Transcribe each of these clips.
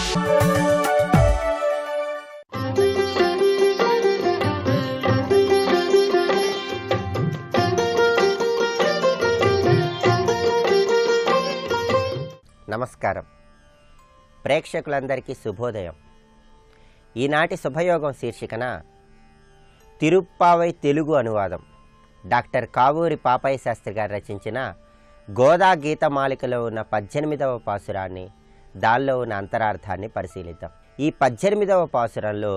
నమస్కారం. ప్రేక్షకులందరికీ శుభోదయం. ఈనాటి శుభయోగం శీర్షికన తిరుప్పావై తెలుగు అనువాదం డాక్టర్ కావూరి పాపయ్య శాస్త్రి గారు రచించిన గోదా గీతమాలికలో ఉన్న 18వ పాసురాన్ని, దానిలో ఉన్న అంతరార్థాన్ని పరిశీలిద్దాం. ఈ 18వ పాసురంలో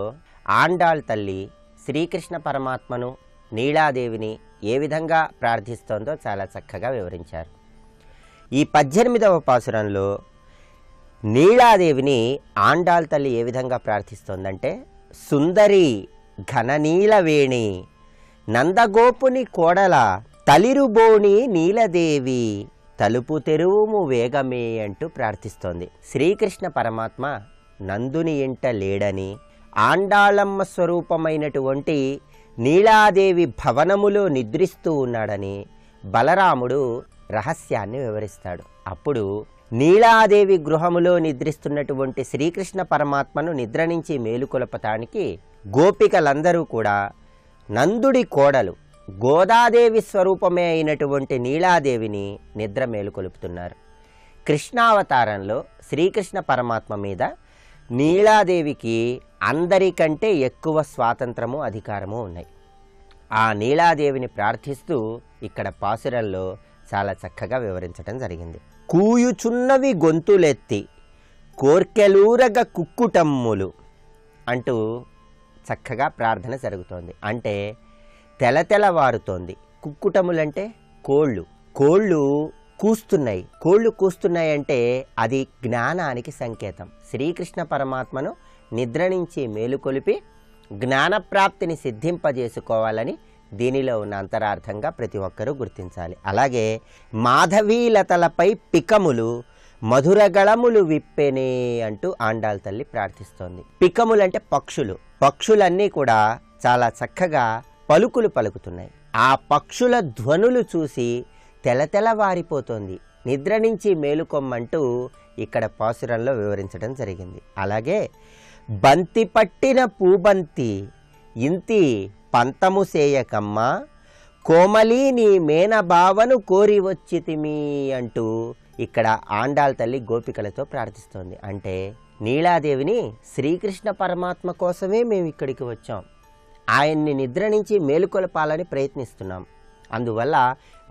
ఆండాళ్ తల్లి శ్రీకృష్ణ పరమాత్మను, నీలాదేవిని ఏ విధంగా ప్రార్థిస్తోందో చాలా చక్కగా వివరించారు. ఈ 18వ పాసురంలో నీలాదేవిని ఆండాళ్ తల్లి ఏ విధంగా ప్రార్థిస్తోందంటే, సుందరి ఘననీలవేణి నందగోపుని కోడల తలిరుబోణి నీలదేవి తలుపు తెరువుము వేగమే అంటూ ప్రార్థిస్తోంది. శ్రీకృష్ణ పరమాత్మ నందుని ఇంట లేడని, ఆండాళమ్మ స్వరూపమైనటువంటి నీలాదేవి భవనములో నిద్రిస్తూ ఉన్నాడని బలరాముడు రహస్యాన్ని వివరిస్తాడు. అప్పుడు నీలాదేవి గృహములో నిద్రిస్తున్నటువంటి శ్రీకృష్ణ పరమాత్మను నిద్ర నుంచి మేలుకొలపటానికి గోపికలందరూ కూడా నందుడి కోడలు గోదాదేవి స్వరూపమే అయినటువంటి నీలాదేవిని నిద్ర మేలుకొలుపుతున్నారు. కృష్ణావతారంలో శ్రీకృష్ణ పరమాత్మ మీద నీలాదేవికి అందరికంటే ఎక్కువ స్వాతంత్రము, అధికారము ఉన్నాయి. ఆ నీలాదేవిని ప్రార్థిస్తూ ఇక్కడ పాసురంలో చాలా చక్కగా వివరించడం జరిగింది. కూయుచున్నవి గొంతులెత్తి కోర్కెలూరగ కుక్కుటమ్ములు అంటూ చక్కగా ప్రార్థన జరుగుతోంది. అంటే తెలతెలవారుతోంది. కుక్కుటములంటే కోళ్ళు కూస్తున్నాయి. కోళ్ళు కూస్తున్నాయి అంటే అది జ్ఞానానికి సంకేతం. శ్రీకృష్ణ పరమాత్మను నిద్ర నుంచి మేలుకొలిపి జ్ఞానప్రాప్తిని సిద్ధింపజేసుకోవాలని దీనిలో ఉన్న అంతరార్థంగా ప్రతి ఒక్కరూ గుర్తించాలి. అలాగే మాధవీలతలపై పికములు మధురగళములు విప్పెనే అంటూ ఆండాళ్ తల్లి ప్రార్థిస్తోంది. పికములు అంటే పక్షులన్నీ కూడా చాలా చక్కగా పలుకులు పలుకుతున్నాయి. ఆ పక్షుల ధ్వనులు చూసి తెలతెలవారిపోతోంది. నిద్ర నుంచి మేలుకొమ్మంటూ ఇక్కడ పాసురంలో వివరించడం జరిగింది. అలాగే బంతి పట్టిన పూబంతి ఇంతి పంతము సేయకమ్మ కోమలి నీ మేనబావను కోరి వచ్చితిమి అంటూ ఇక్కడ ఆండాళ్ తల్లి గోపికలతో ప్రార్థిస్తోంది. అంటే నీలాదేవిని శ్రీకృష్ణ పరమాత్మ కోసమే మేము ఇక్కడికి వచ్చాం, ఆయన్ని నిద్ర నుంచి మేలుకొలపాలని ప్రయత్నిస్తున్నాం. అందువల్ల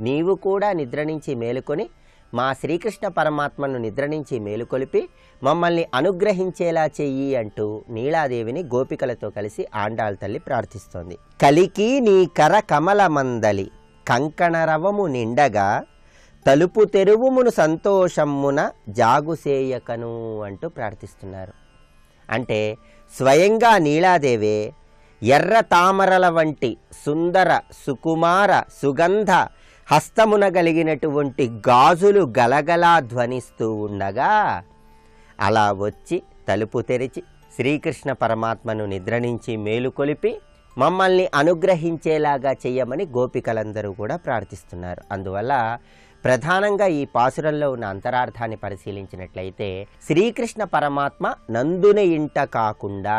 నీవు కూడా నిద్ర నుంచి మేలుకొని మా శ్రీకృష్ణ పరమాత్మను నిద్ర నుంచి మేలుకొలిపి మమ్మల్ని అనుగ్రహించేలా చెయ్యి అంటూ నీలాదేవిని గోపికలతో కలిసి ఆండాళ్ తల్లి ప్రార్థిస్తోంది. కలికి నీ కర కమల మందలి కంకణరవము నిండగా తలుపు తెరువుమును సంతోషమ్మున జాగుసేయకను అంటూ ప్రార్థిస్తున్నారు. అంటే స్వయంగా నీలాదేవే ఎర్ర తామరల వంటి సుందర సుకుమార సుగంధ హస్తమున కలిగినటువంటి గాజులు గలగలా ధ్వనిస్తూ ఉండగా అలా వచ్చి తలుపు తెరిచి శ్రీకృష్ణ పరమాత్మను నిద్ర నుంచి మేలుకొలిపి మమ్మల్ని అనుగ్రహించేలాగా చెయ్యమని గోపికలందరూ కూడా ప్రార్థిస్తున్నారు. అందువల్ల ప్రధానంగా ఈ పాసురంలో ఉన్న అంతరార్థాన్ని పరిశీలించినట్లయితే శ్రీకృష్ణ పరమాత్మ నందుని ఇంట కాకుండా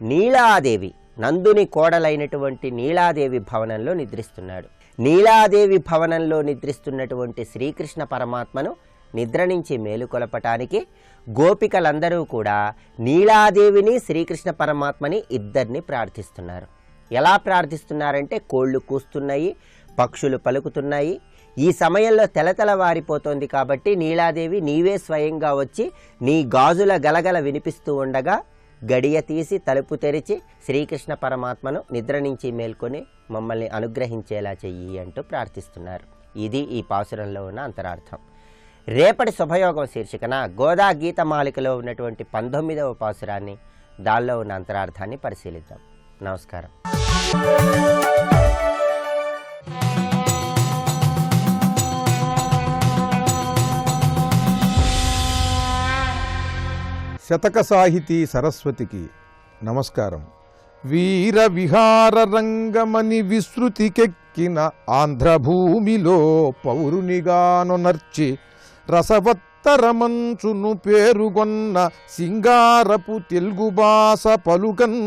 నీలాదేవి, నందుని కోడలైనటువంటి నీలాదేవి భవనంలో నిద్రిస్తున్నాడు. నీలాదేవి భవనంలో నిద్రిస్తున్నటువంటి శ్రీకృష్ణ పరమాత్మను నిద్ర నుంచి మేలుకొలపటానికి గోపికలందరూ కూడా నీలాదేవిని శ్రీకృష్ణ పరమాత్మని ఇద్దరిని ప్రార్థిస్తున్నారు. ఎలా ప్రార్థిస్తున్నారంటే కోళ్ళు కూస్తున్నాయి, పక్షులు పలుకుతున్నాయి. ఈ సమయంలో తెలతెలవారిపోతోంది కాబట్టి నీలాదేవి నీవే స్వయంగా వచ్చి నీ గాజుల గలగల వినిపిస్తూ ఉండగా గడియ తీసి తలుపు తెరిచి శ్రీకృష్ణ పరమాత్మను నిద్ర నుంచి మేల్కొని మమ్మల్ని అనుగ్రహించేలా చెయ్యి అంటూ ప్రార్థిస్తున్నారు. ఇది ఈ పాసురంలో ఉన్న అంతరార్థం. రేపటి శుభయోగం శీర్షికన గోదా గీతమాలికలో ఉన్నటువంటి 19వ పాసురాన్ని, దానిలో ఉన్న అంతరార్థాన్ని పరిశీలిద్దాం. నమస్కారం. శతక సాహితీ సరస్వతికి నమస్కారం. వీర విహార రంగమని విస్తృతికెక్కిన ఆంధ్రభూమిలో పౌరునిగాను నర్చి రసవత్ రసవత్తరమంచును పేరుగొన్న సింగారపు తెలుగు భాష పలుకన్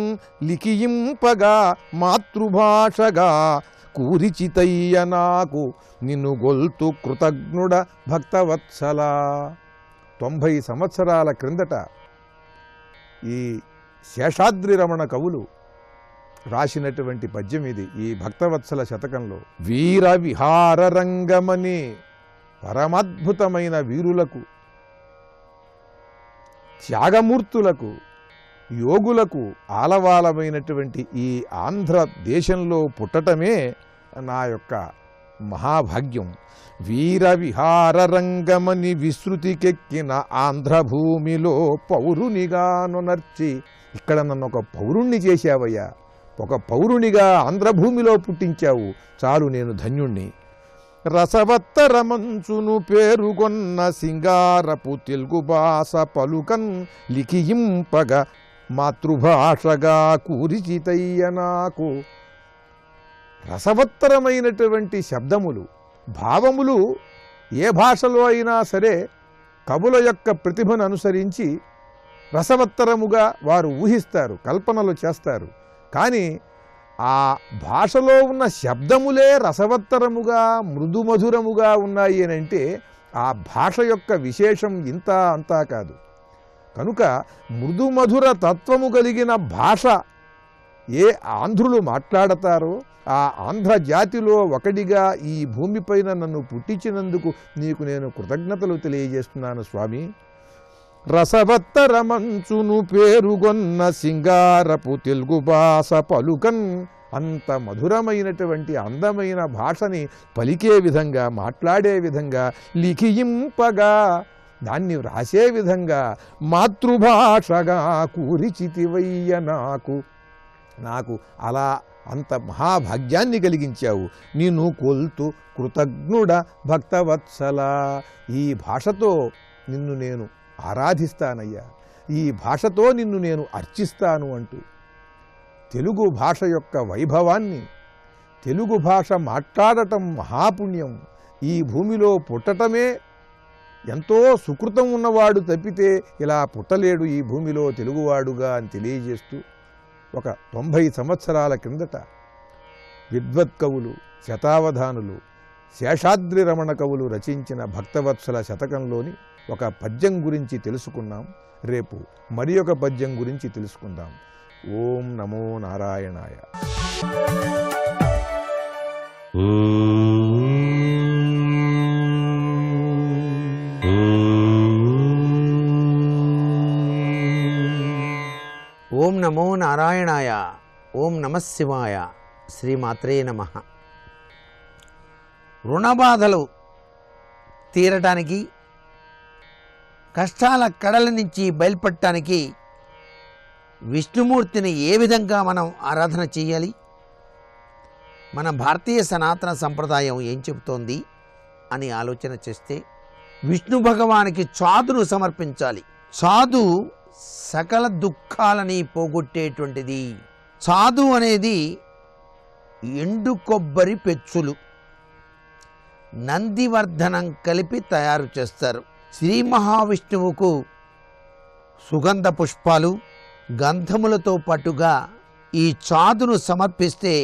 లిఖింపగా మాతృభాషగా కూరిచితయ్య నాకు నిన్ను గొల్తు కృతజ్ఞుడ భక్తవత్సల. 90 సంవత్సరాల క్రిందట ఈ శేషాద్రి రమణ కవులు రాసినటువంటి పద్యం ఇది. ఈ భక్తవత్సల శతకంలో వీర విహార రంగమని పరమద్భుతమైన వీరులకు, త్యాగమూర్తులకు, యోగులకు ఆలవాలమైనటువంటి ఈ ఆంధ్ర దేశంలో పుట్టటమే నా యొక్క మహాభాగ్యం. వీర విహార రంగమని విస్తృతికెక్కిన ఆంధ్రభూమిలో పౌరునిగాను నర్చి, ఇక్కడ నన్ను ఒక పౌరుణ్ణి చేశావయ్యా, ఒక పౌరునిగా ఆంధ్రభూమిలో పుట్టించావు, చాలు నేను ధన్యుణ్ణి. రసవత్తరమంచును పేరుగొన్న సింగారపు తెలుగు భాష పలుకన్ లిఖింపగ మాతృభాషగా కూరిచితయ్య నాకు. రసవత్తరమైనటువంటి శబ్దములు, భావములు ఏ భాషలో అయినా సరే కవుల యొక్క ప్రతిభను అనుసరించి రసవత్తరముగా వారు ఊహిస్తారు, కల్పనలు చేస్తారు. కానీ ఆ భాషలో ఉన్న శబ్దములే రసవత్తరముగా మృదుమధురముగా ఉన్నాయి అని అంటే ఆ భాష యొక్క విశేషం ఇంత అంతా కాదు. కనుక మృదుమధుర తత్వము కలిగిన భాష ఏ ఆంధ్రులు మాట్లాడతారో ఆ ఆంధ్ర జాతిలో ఒకటిగా ఈ భూమిపైన నన్ను పుట్టించినందుకు నీకు నేను కృతజ్ఞతలు తెలియజేస్తున్నాను స్వామి. రసవత్తరమంచును పేరుగొన్న సింగారపు తెలుగు భాష పలుకన్, అంత మధురమైనటువంటి అందమైన భాషని పలికే విధంగా, మాట్లాడే విధంగా, లిఖింపగా దాన్ని వ్రాసే విధంగా మాతృభాషగా కూరిచితివయ్య నాకు. నాకు అలా అంత మహాభాగ్యాన్ని కలిగించావు. నిన్ను కొల్తు కృతజ్ఞుడ భక్తవత్సల. ఈ భాషతో నిన్ను నేను ఆరాధిస్తానయ్యా, ఈ భాషతో నిన్ను నేను అర్చిస్తాను అంటూ తెలుగు భాష యొక్క వైభవాన్ని, తెలుగు భాష మాట్లాడటం మహాపుణ్యం, ఈ భూమిలో పుట్టటమే ఎంతో సుకృతం ఉన్నవాడు తప్పితే ఇలా పుట్టలేడు ఈ భూమిలో తెలుగువాడుగా అని తెలియజేస్తూ ఒక 90 సంవత్సరాల క్రిందట విద్వత్ కవులు, శతావధానులు, శేషాద్రి రమణ కవులు రచించిన భక్తవత్సల శతకంలోని ఒక పద్యం గురించి తెలుసుకున్నాం. రేపు మరి ఒక పద్యం గురించి తెలుసుకుందాం. ఓం నమో నారాయణాయ. ఓం నమో నారాయణాయ. ఓం నమః శివాయ. శ్రీమాత్రే నమః. రుణబాధలు తీరటానికి, కష్టాల కడల నుంచి బయలుపడటానికి విష్ణుమూర్తిని ఏ విధంగా మనం ఆరాధన చేయాలి, మన భారతీయ సనాతన సంప్రదాయం ఏం చెబుతోంది అని ఆలోచన చేస్తే విష్ణు భగవానికి చాదును సమర్పించాలి. చాదు సకల దుఃఖాలని పోగొట్టేటువంటిది. చాదు అనేది ఎండు కొబ్బరి పెచ్చులు, నందివర్ధనం కలిపి తయారు చేస్తారు. శ్రీ మహావిష్ణువుకు సుగంధ పుష్పాలు, గంధములతో పాటుగా ఈ చాదును సమర్పిస్తే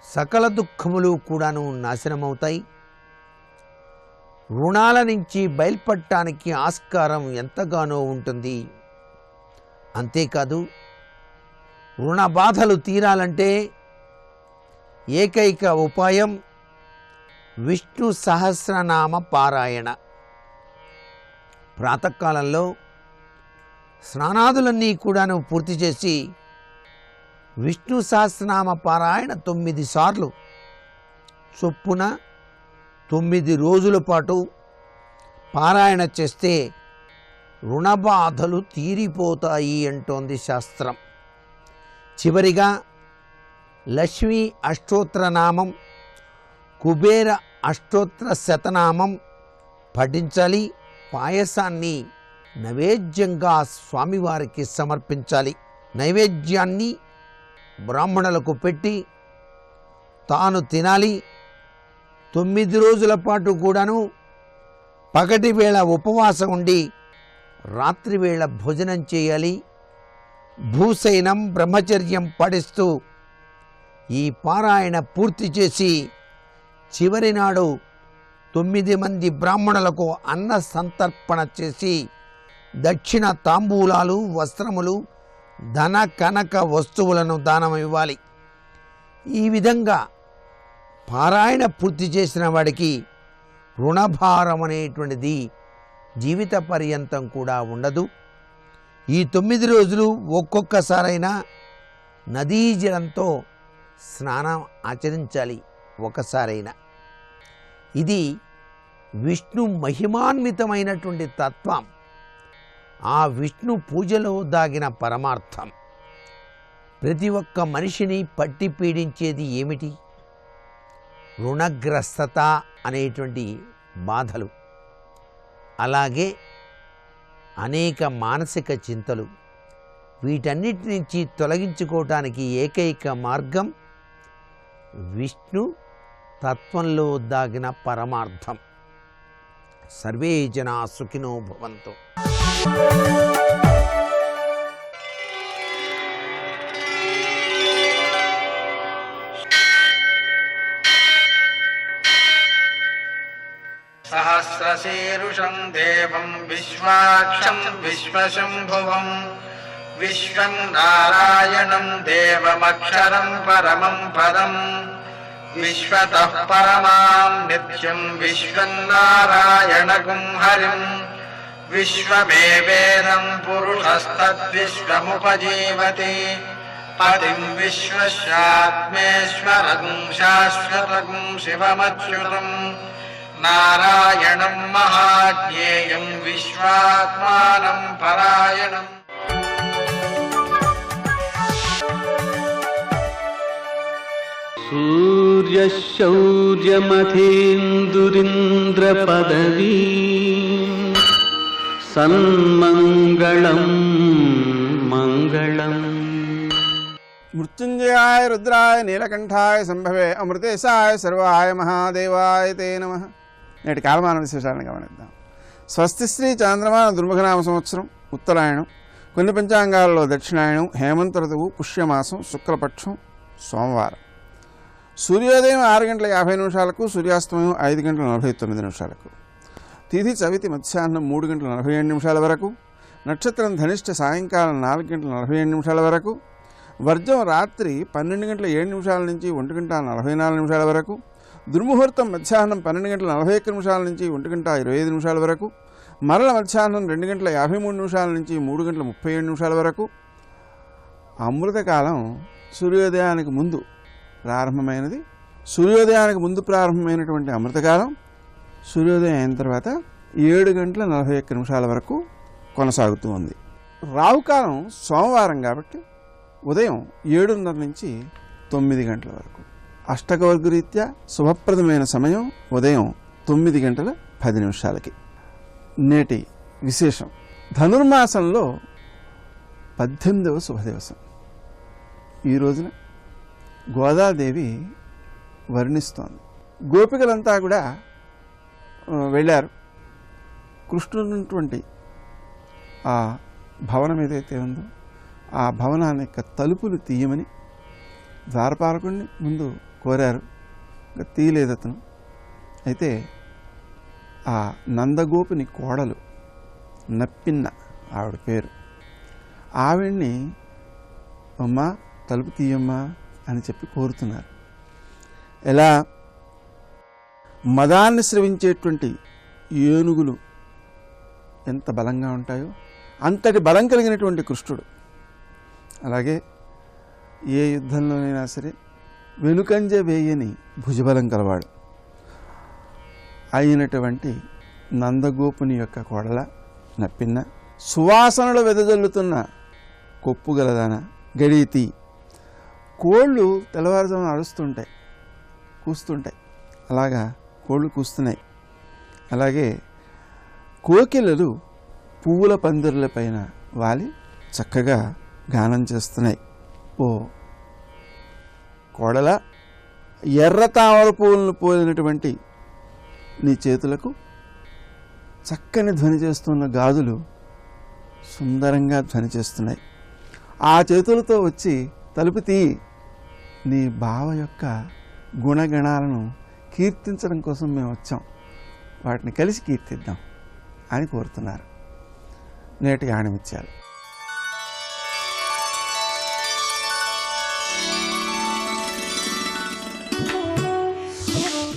సకల దుఃఖములు కూడాను నాశనమవుతాయి. రుణాల నుంచి బయలుపడటానికి ఆస్కారం ఎంతగానో ఉంటుంది. అంతేకాదు, రుణ బాధలు తీరాలంటే ఏకైక ఉపాయం విష్ణు సహస్రనామ పారాయణ. ప్రాతకాలంలో స్నానాదులన్నీ కూడాను పూర్తి చేసి విష్ణు సహస్రనామ పారాయణ 9 సార్లు చొప్పున 9 రోజుల పాటు పారాయణ చేస్తే రుణబాధలు తీరిపోతాయి అంటోంది శాస్త్రం. చివరిగా లక్ష్మీ అష్టోత్తరనామం, కుబేర అష్టోత్తర శతనామం పఠించాలి. పాయసాన్ని నైవేద్యంగా స్వామివారికి సమర్పించాలి. నైవేద్యాన్ని బ్రాహ్మణులకు పెట్టి తాను తినాలి. 9 రోజుల పాటు కూడాను పగటి వేళ ఉపవాసం ఉండి రాత్రి వేళ భోజనం చేయాలి. భూసైనం బ్రహ్మచర్యం పాటిస్తూ ఈ పారాయణ పూర్తి చేసి చివరి నాడు 9 మంది బ్రాహ్మణులకు అన్న సంతర్పణ చేసి దక్షిణ తాంబూలాలు, వస్త్రములు, ధన కనక వస్తువులను దానం ఇవ్వాలి. ఈ విధంగా పారాయణ పూర్తి చేసిన వాడికి రుణభారం అనేటువంటిది జీవిత పర్యంతం కూడా ఉండదు. ఈ 9 రోజులు ఒక్కొక్కసారైనా నదీ జలంతో స్నానం ఆచరించాలి ఒకసారైనా. ఇది విష్ణు మహిమాన్వితమైనటువంటి తత్వం. ఆ విష్ణు పూజలో దాగిన పరమార్థం. ప్రతి ఒక్క మనిషిని పట్టి పీడించేది ఏమిటి? రుణగ్రస్తత అనేటువంటి బాధలు, అలాగే అనేక మానసిక చింతలు. వీటన్నిటి నుంచి తొలగించుకోవటానికి ఏకైక మార్గం విష్ణు తత్వంలో దాగిన పరమార్థం. సర్వే జనా సుఖినో భవంతు. సహస్రశీరుషం దేవం విశ్వాక్షం విశ్వశంభువం విశ్వం నారాయణం దేవమక్షరం పరమం పదం విశ్వతః పరమాం నిత్యం విశ్వం నారాయణగుం హరిం విశ్వమేవేదం పురుషస్తద్విశ్వముపజీవతి పతిం విశ్వస్యాత్మేశ్వరగుం శాశ్వతగుం శివమచ్యుతం నారాయణం మహాజ్ఞేయం విశ్వాత్మానం పరాయణం. సూర్యశౌర్యమథేంద్రపదవీ సన్మంగళం మంగళం. మృత్యుంజయాయ రుద్రాయ నీలకంఠాయ సంభవే అమృతేశాయ సర్వాయ మహాదేవాయ తే నమః. నేటి కాలమాన విశేషాలను గమనిద్దాం. స్వస్తిశ్రీ చాంద్రమాన దుర్ముఖనామ సంవత్సరం, ఉత్తరాయణం, కొన్ని పంచాంగాలలో దక్షిణాయనం, హేమంత ఋతువు, పుష్యమాసం, శుక్లపక్షం, సోమవారం. సూర్యోదయం 6:50 సూర్యాస్తమయం 5:49. తిథి చవితి మధ్యాహ్నం 3:47 వరకు. నక్షత్రం ధనిష్ట సాయంకాలం 4:47 వరకు. వర్జం రాత్రి 12:07 నుంచి 1:44 వరకు. దుర్ముహూర్తం మధ్యాహ్నం 12:41 నుంచి 1:25 వరకు. మరల మధ్యాహ్నం 2:53 నుంచి 3:37 వరకు. అమృతకాలం సూర్యోదయానికి ముందు ప్రారంభమైనది. సూర్యోదయానికి ముందు ప్రారంభమైనటువంటి అమృతకాలం సూర్యోదయం అయిన తర్వాత 7:41 వరకు కొనసాగుతూ ఉంది. రావుకాలం సోమవారం కాబట్టి ఉదయం 7:30 నుంచి 9 గంటల వరకు. అష్టకవర్గ రీత్యా శుభప్రదమైన సమయం ఉదయం 9:10. నేటి విశేషం: ధనుర్మాసంలో 18వ శుభదివసం. ఈ రోజున గోదాదేవి వర్ణిస్తోంది. గోపికలంతా కూడా వెళ్ళారు. కృష్ణుడున్నటువంటి ఆ భవనం ఏదైతే ఉందో ఆ భవనాన్ని యొక్క తలుపులు తీయమని ద్వారపాలకుడిని ముందు కోరారు. ఇంకా తీయలేదు అతను. అయితే ఆ నందగోపుని కోడలు నప్పిన్న ఆవిడ పేరు, ఆవిడ్ని అమ్మా తలుపు తీయమ్మా అని చెప్పి కోరుతున్నారు. ఎలా మదాన్ని స్రవించేటువంటి ఏనుగులు ఎంత బలంగా ఉంటాయో అంతటి బలం కలిగినటువంటి కృష్ణుడు. అలాగే ఏ యుద్ధంలోనైనా సరే వెనుకంజ వేయని భుజబలం కలవాడు అయినటువంటి నందగోపుని యొక్క కోడల నప్పిన్న, సువాసనలు వెదజల్లుతున్న కొప్పు గలదాన గడీతి. కోళ్ళు తెల్లవారుజామున అరుస్తుంటాయి, కూస్తుంటాయి. అలాగా కోళ్ళు కూస్తున్నాయి. అలాగే కోకిలలు పువ్వుల పందిర్ల పైన వాలి చక్కగా గానం చేస్తున్నాయి. ఓ కోడల, ఎర్ర తామర పువ్వులను పోలినటువంటి నీ చేతులకు చక్కని ధ్వని చేస్తున్న గాజులు సుందరంగా ధ్వని చేస్తున్నాయి. ఆ చేతులతో వచ్చి తలుపు తీ, నీ బావ యొక్క గుణగణాలను కీర్తించడం కోసం మేము వచ్చాం, వాటిని కలిసి కీర్తిద్దాం అని కోరుతున్నారు. నేటి ఆణిముత్యాలు.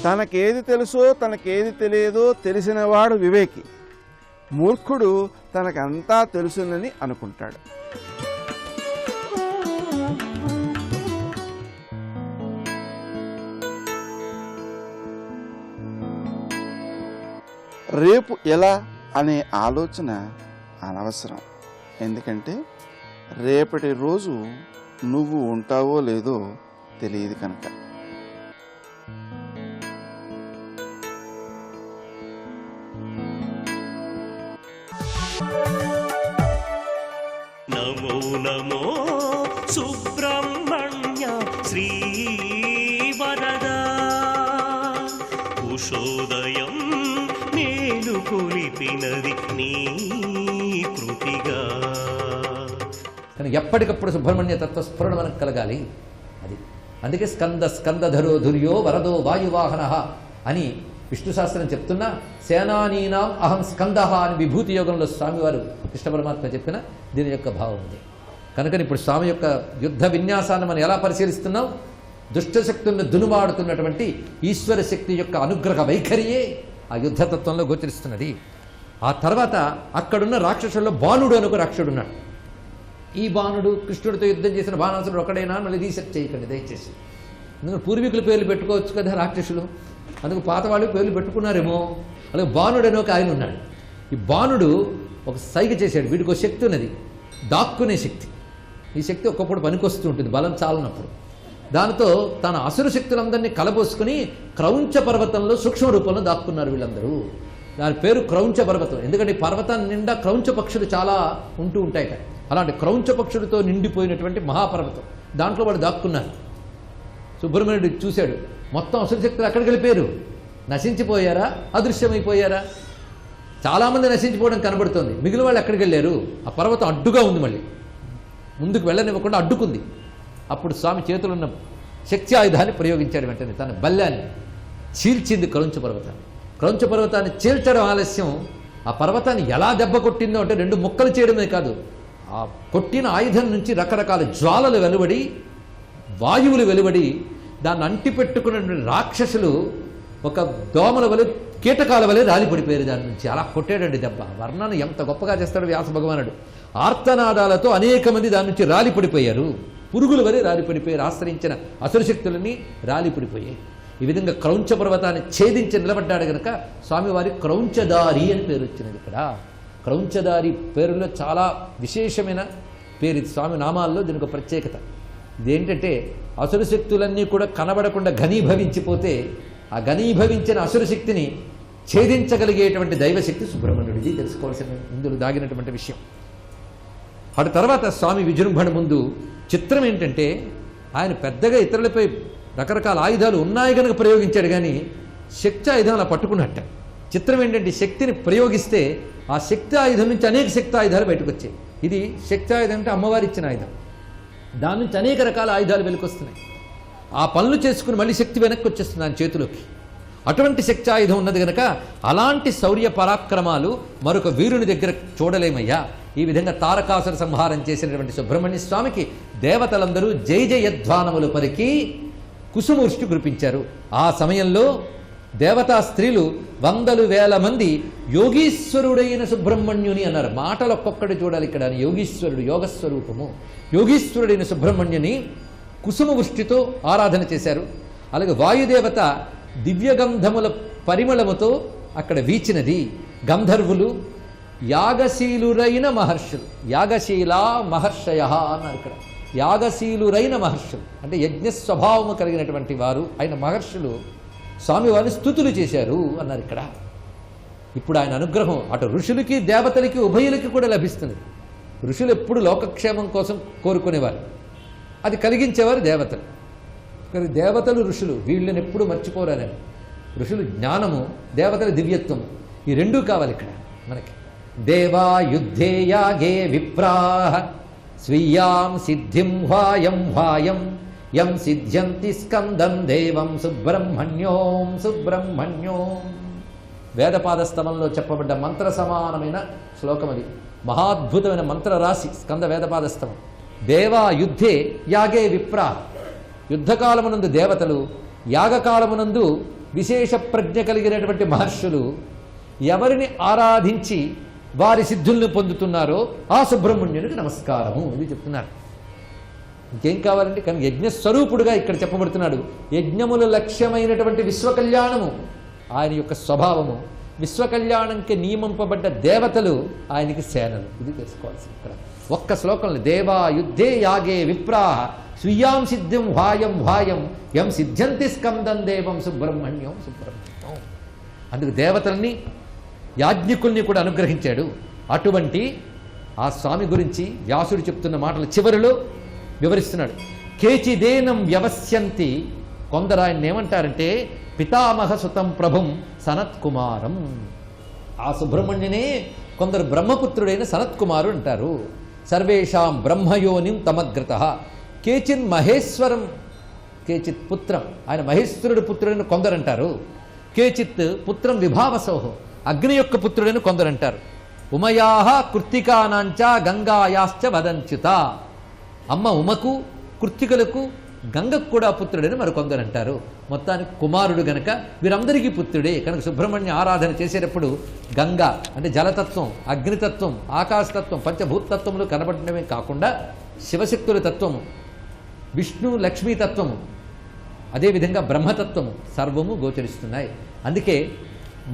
తనకేది తెలుసో తనకేది తెలియదో తెలిసినవాడు వివేకి. మూర్ఖుడు తనకంతా తెలుసునని అనుకుంటాడు. రేపు ఎలా అనే ఆలోచన అనవసరం. ఎందుకంటే రేపటి రోజు నువ్వు ఉంటావో లేదో తెలియదు కనుక. నమో నమో సుబ్రహ్మణ్య శ్రీవరదా, ఉషోదయం నేను కొలిపినది నీ కృతిగా. కానీ ఎప్పటికప్పుడు సుబ్రహ్మణ్య తత్వస్ఫురణ మనకు కలగాలి. అది అందుకే స్కందధరో ధుర్యో వరదో వాయువాహన అని విష్ణు శాస్త్రం చెప్తున్నా, సేనానీనాం అహం స్కందహ అని విభూతి యోగంలో స్వామివారు కృష్ణ పరమాత్మ చెప్పిన దీని యొక్క భావం ఉంది. కనుక ఇప్పుడు స్వామి యొక్క యుద్ధ విన్యాసాన్ని మనం ఎలా పరిశీలిస్తున్నాం? దుష్టశక్తులను దునుమాడుతున్నటువంటి ఈశ్వర శక్తి యొక్క అనుగ్రహ వైఖరియే ఆ యుద్ధతత్వంలో గోచరిస్తున్నది. ఆ తర్వాత అక్కడున్న రాక్షసుల్లో బాణుడు అని ఒక రాక్షసుడు ఉన్నాడు. ఈ బాణుడు కృష్ణుడితో యుద్ధం చేసిన బాణాసురుడు ఒకడైనా మళ్ళీ రీసెర్చ్ చేయకండి దయచేసి. ఎందుకంటే పూర్వీకుల పేర్లు పెట్టుకోవచ్చు కదా రాక్షసులు, అందుకు పాత వాళ్ళు పేర్లు పెట్టుకున్నారేమో. అలాగే బాణుడు అని ఒక ఆయన ఉన్నాడు. ఈ బాణుడు ఒక సైగ చేశాడు, వీడికి ఒక శక్తి ఉన్నది, దాక్కునే శక్తి. ఈ శక్తి ఒక్కొక్కడు పనికొస్తూ ఉంటుంది బలం చాలనప్పుడు. దానితో తన అసుర శక్తులందరినీ కలబోసుకుని క్రౌంచ పర్వతంలో సూక్ష్మ రూపంలో దాక్కున్నారు వీళ్ళందరూ. దాని పేరు క్రౌంచ పర్వతం. ఎందుకంటే ఈ పర్వతాన్ని నిండా క్రౌంచ పక్షులు చాలా ఉంటూ ఉంటాయి. అలాంటి క్రౌంచ పక్షులతో నిండిపోయినటువంటి మహాపర్వతం, దాంట్లో వాళ్ళు దాక్కున్నారు. సుబ్రహ్మణ్యుడు చూశాడు, మొత్తం అసుర శక్తులు ఎక్కడికి వెళ్ళిపోయారు? నశించిపోయారా, అదృశ్యమైపోయారా? చాలామంది నశించిపోవడం కనబడుతోంది. మిగిలిన వాళ్ళు ఎక్కడికి వెళ్ళారు? ఆ పర్వతం అడ్డుగా ఉంది, మళ్ళీ ముందుకు వెళ్ళనివ్వకుండా అడ్డుకుంది. అప్పుడు స్వామి చేతులున్న శక్తి ఆయుధాన్ని ప్రయోగించాడు. వెంటనే తన బల్యాన్ని చీల్చింది క్రౌంచ పర్వతాన్ని. క్రౌంచ పర్వతాన్ని చీల్చడం ఆలస్యం. ఆ పర్వతాన్ని ఎలా దెబ్బ కొట్టిందో అంటే 2 ముక్కలు చేయడమే కాదు, ఆ కొట్టిన ఆయుధం నుంచి రకరకాల జ్వాలలు వెలువడి, వాయువులు వెలువడి, దాన్ని అంటిపెట్టుకున్న రాక్షసులు ఒక దోమల వలె, కీటకాల వలె రాలిపడిపోయారు. దాని నుంచి అలా కొట్టాడండి దెబ్బ. వర్ణన ఎంత గొప్పగా చేస్తాడు వ్యాస భగవానుడు. ఆర్తనాదాలతో అనేక మంది దాని నుంచి రాలిపడిపోయారు, పురుగుల వలె రాలిపడిపోయారు. ఆశ్రయించిన అసురశక్తులని రాలిపడిపోయాయి. ఈ విధంగా క్రౌంచ పర్వతాన్ని ఛేదించి నిలబడ్డాడు గనక స్వామివారి క్రౌంచదారి అని పేరు వచ్చినది. ఇక్కడ క్రౌంచదారి పేరులో చాలా విశేషమైన పేరు ఇది. స్వామి నామాల్లో దీనికి ఒక ప్రత్యేకత. ఇదేంటంటే అసురశక్తులన్నీ కూడా కనబడకుండా ఘనీభవించిపోతే ఆ ఘనీభవించిన అసురశక్తిని ఛేదించగలిగేటువంటి దైవశక్తి సుబ్రహ్మణ్యుడిది. తెలుసుకోవాల్సిన ఇందులో దాగినటువంటి విషయం. అటు తర్వాత స్వామి విజృంభణ ముందు చిత్రం ఏంటంటే, ఆయన పెద్దగా ఇతరులపై రకరకాల ఆయుధాలు ఉన్నాయి కనుక ప్రయోగించాడు, కానీ శక్తి ఆయుధం అలా పట్టుకున్నట్ట. చిత్రం ఏంటంటే, శక్తిని ప్రయోగిస్తే ఆ శక్తి ఆయుధం నుంచి అనేక శక్తి ఆయుధాలు బయటకు వచ్చాయి. ఇది శక్తి ఆయుధం అంటే అమ్మవారి ఇచ్చిన ఆయుధం. దాని నుంచి అనేక రకాల ఆయుధాలు వెనుకొస్తున్నాయి. ఆ పనులు చేసుకుని మళ్ళీ శక్తి వెనక్కి వచ్చేస్తుంది ఆయన చేతిలోకి. అటువంటి శక్తి ఆయుధం ఉన్నది కనుక అలాంటి శౌర్య పరాక్రమాలు మరొక వీరుని దగ్గర చూడలేమయ్యా. ఈ విధంగా తారకాసుర సంహారం చేసినటువంటి సుబ్రహ్మణ్య స్వామికి దేవతలందరూ జయ జయధ్వానములు పలికి కుసుమవృష్టి కురిపించారు. ఆ సమయంలో దేవతా స్త్రీలు 100,000 మంది యోగీశ్వరుడైన సుబ్రహ్మణ్యుని అన్నారు. మాటలు ఒక్కొక్కటి చూడాలి ఇక్కడ. యోగీశ్వరుడు, యోగస్వరూపము, యోగీశ్వరుడైన సుబ్రహ్మణ్యుని కుసుమవృష్టితో ఆరాధన చేశారు. అలాగే వాయుదేవత దివ్యగంధముల పరిమళముతో అక్కడ వీచినది. గంధర్వులు, యాగశీలురైన మహర్షులు, యాగశీలా మహర్షయ అన్నారు ఇక్కడ. యాగశీలురైన మహర్షులు అంటే యజ్ఞ స్వభావము కలిగినటువంటి వారు అయిన మహర్షులు స్వామివారిని స్తుతులు చేశారు అన్నారు ఇక్కడ. ఇప్పుడు ఆయన అనుగ్రహం అటు ఋషులకి దేవతలకి ఉభయులకి కూడా లభిస్తుంది. ఋషులు ఎప్పుడు లోకక్షేమం కోసం కోరుకునేవారు, అది కలిగించేవారు దేవతలు. కానీ దేవతలు ఋషులు వీళ్ళని ఎప్పుడు మర్చిపోరారని. ఋషులు జ్ఞానము, దేవతల దివ్యత్వము. ఈ రెండూ కావాలి ఇక్కడ మనకి. దేవా యుద్ధే యాగే విప్రాహ స్వీయాం సిద్ధిం హ్వాయం హ్వాయం యం సిద్ధ్యంతి స్కందం దేవం సుబ్రహ్మణ్యోం సుబ్రహ్మణ్యోం. వేదపాదస్తవంలో చెప్పబడ్డ మంత్ర సమానమైన శ్లోకం అది. మహాద్భుతమైన మంత్రరాశి స్కంద వేదపాదస్తవం. దేవా యుద్ధే యాగే విప్రా. యుద్ధకాలమునందు దేవతలు, యాగకాలమునందు విశేష ప్రజ్ఞ కలిగినటువంటి మహర్షులు ఎవరిని ఆరాధించి వారి సిద్ధుల్ని పొందుతున్నారో ఆ సుబ్రహ్మణ్యునికి నమస్కారము ఇది చెప్తున్నారు. ఇంకేం కావాలండి? కానీ యజ్ఞస్వరూపుడుగా ఇక్కడ చెప్పబడుతున్నాడు. యజ్ఞముల లక్ష్యమైనటువంటి విశ్వకళ్యాణము ఆయన యొక్క స్వభావము. విశ్వకళ్యాణంకి నియమింపబడ్డ దేవతలు ఆయనకి సేనలు. ఇది తెలుసుకోవాల్సింది ఇక్కడ ఒక్క శ్లోకంలో. దేవా యుద్ధే యాగే విప్రాహ స్వీయాం సిద్ధిం హ్వాయం హ్వాయం యం సిద్ధ్యంతి స్కందం దేవం సుబ్రహ్మణ్యం సుబ్రహ్మణ్యం. అందుకు దేవతల్ని యాజ్ఞికుల్ని కూడా అనుగ్రహించాడు. అటువంటి ఆ స్వామి గురించి వ్యాసుడు చెప్తున్న మాటలు చివరిలో వివరిస్తున్నాడు. కేచిదేనం వ్యవస్యంతి. కొందరు ఆయన ఏమంటారంటే పితామహ సుతం ప్రభుం సనత్కుమారం. ఆ సుబ్రహ్మణ్యనే కొందరు బ్రహ్మపుత్రుడైన సనత్కుమారు అంటారు. సర్వేషాం బ్రహ్మయోనిం తమగ్రత. కేచిన్ మహేశ్వరం కేచిత్ పుత్రం. ఆయన మహేశ్వరుడు పుత్రుడైన కొందరు అంటారు. కేచిత్ పుత్రం విభావసోహో. అగ్ని యొక్క పుత్రుడైన కొందరు అంటారు. ఉమయాహ కృత్తికానాంచ గంగాయాశ్చ వదంచ్యుత. అమ్మ ఉమకు, కృత్తికలకు, గంగకు కూడా పుత్రుడని మరికొందరు అంటారు. మొత్తానికి కుమారుడు గనక వీరందరికీ పుత్రుడే. కనుక సుబ్రహ్మణ్య ఆరాధన చేసేటప్పుడు గంగ అంటే జలతత్వం, అగ్నితత్వం, ఆకాశతత్వం, పంచభూతత్వములు కనబడటమే కాకుండా శివశక్తుల తత్వము, విష్ణు లక్ష్మీతత్వము, అదేవిధంగా బ్రహ్మతత్వము సర్వము గోచరిస్తున్నాయి. అందుకే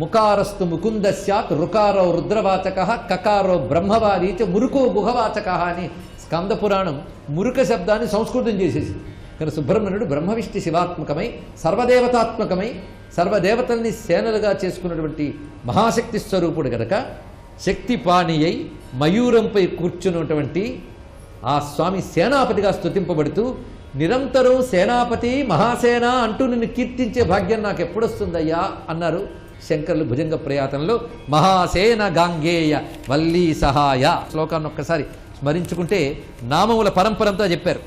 ముకారస్తు ముకుందస్యాత్ రుకారో రుద్రవాచక కకారో బ్రహ్మవాదీచ మురుకో గుహవాచక అని స్కంద పురాణం మురుక శబ్దాన్ని సంస్కృతం చేసేసి. కానీ సుబ్రహ్మణ్యుడు బ్రహ్మవిష్ణు శివాత్మకమై సర్వదేవతాత్మకమై సర్వదేవతల్ని సేనలుగా చేసుకున్నటువంటి మహాశక్తి స్వరూపుడు గనక శక్తిపాణి అయి మయూరంపై కూర్చున్నటువంటి ఆ స్వామి సేనాపతిగా స్తుతింపబడుతూ నిరంతరం సేనాపతి మహాసేన అంటూ నిన్ను కీర్తించే భాగ్యం నాకు ఎప్పుడొస్తుందయ్యా అన్నారు శంకరులు భుజంగ ప్రయాతంలో. మహాసేన గాంగేయ వల్లీ సహాయ శ్లోకాన్ని ఒక్కసారి స్మరించుకుంటే నామముల పరంపరంతో చెప్పారు.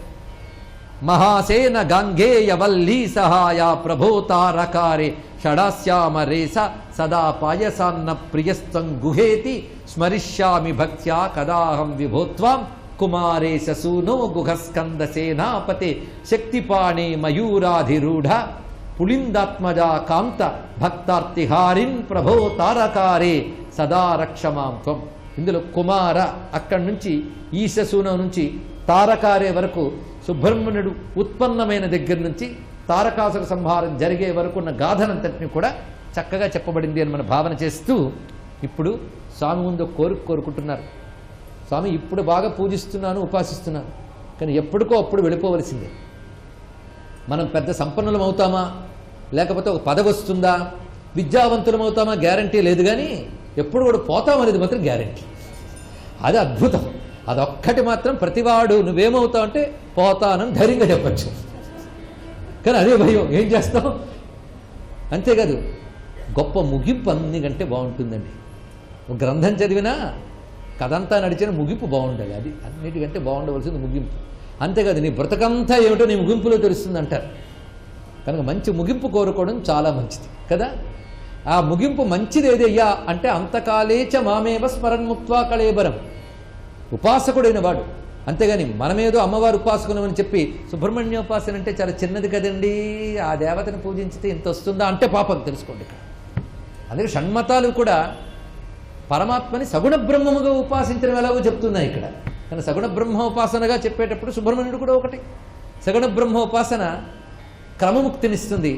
మహాసేన గాంగేయ వల్లీ సహాయ ప్రభోతారకారే షడాశ్యామ రేస సదా పాయసాన్న ప్రియస్తం గుహేతి స్మరిష్యామి భక్త్యా కదాహం విభోత్వాం కుమారేశ సూనో గుహస్కంద సేనాపతే శక్తిపాణే మయూరాధిరూఢ పులిందాత్మజా కాంత భక్తార్తిహారిన్ ప్రభో తారకారే సదా రక్షమాం త్వం. ఇందులో కుమార అక్కడి నుంచి ఈశసూనం నుంచి తారకారే వరకు సుబ్రహ్మణ్యుడు ఉత్పన్నమైన దగ్గర నుంచి తారకాసుర సంహారం జరిగే వరకు ఉన్న గాథనంతటిని కూడా చక్కగా చెప్పబడింది అని మనం భావన చేస్తూ ఇప్పుడు స్వామి ముందు కోరుకుంటున్నారు. స్వామి ఇప్పుడు బాగా పూజిస్తున్నాను, ఉపాసిస్తున్నాను, కానీ ఎప్పటికో అప్పుడు వెళ్ళిపోవలసిందే. మనం పెద్ద సంపన్నులం అవుతామా, లేకపోతే ఒక పదవి వస్తుందా, విద్యావంతులం అవుతామా గ్యారంటీ లేదు, కానీ ఎప్పుడు కూడా పోతామనేది మాత్రం గ్యారంటీ. అది అద్భుతం. అదొక్కటి మాత్రం ప్రతివాడు నువ్వేమవుతావు అంటే పోతానని ధైర్యంగా చెప్పచ్చు. కానీ అదే భయం, ఏం చేస్తాం? అంతేకాదు గొప్ప ముగింపు అన్నికంటే బాగుంటుందండి. ఒక గ్రంథం చదివినా కథంతా నడిచిన ముగింపు బాగుండాలి. అది అన్నిటికంటే బాగుండవలసింది ముగింపు. అంతేకాదు నీ బ్రతకంతా ఏమిటో నీ ముగింపులో తెలుస్తుంది అంటారు. కనుక మంచి ముగింపు కోరుకోవడం చాలా మంచిది కదా. ఆ ముగింపు మంచిది ఏదయ్యా అంటే అంతకాలేచ మామేవ స్మరణ్ముక్త్వా కళేబరం. ఉపాసకుడైన వాడు. అంతేగాని మనమేదో అమ్మవారు ఉపాసకునమని చెప్పి సుబ్రహ్మణ్యోపాసన అంటే చాలా చిన్నది కదండి, ఆ దేవతను పూజించితే ఇంత వస్తుందా అంటే పాపం తెలుసుకోండి ఇక్కడ. అందుకే షణ్మతాలు కూడా పరమాత్మని సగుణ బ్రహ్మముగా ఉపాసించడం ఎలాగో చెప్తున్నాయి ఇక్కడ. కానీ సగుణ బ్రహ్మ ఉపాసనగా చెప్పేటప్పుడు సుబ్రహ్మణ్యుడు కూడా ఒకటి. సగుణ బ్రహ్మ ఉపాసన క్రమముక్తినిస్తుంది.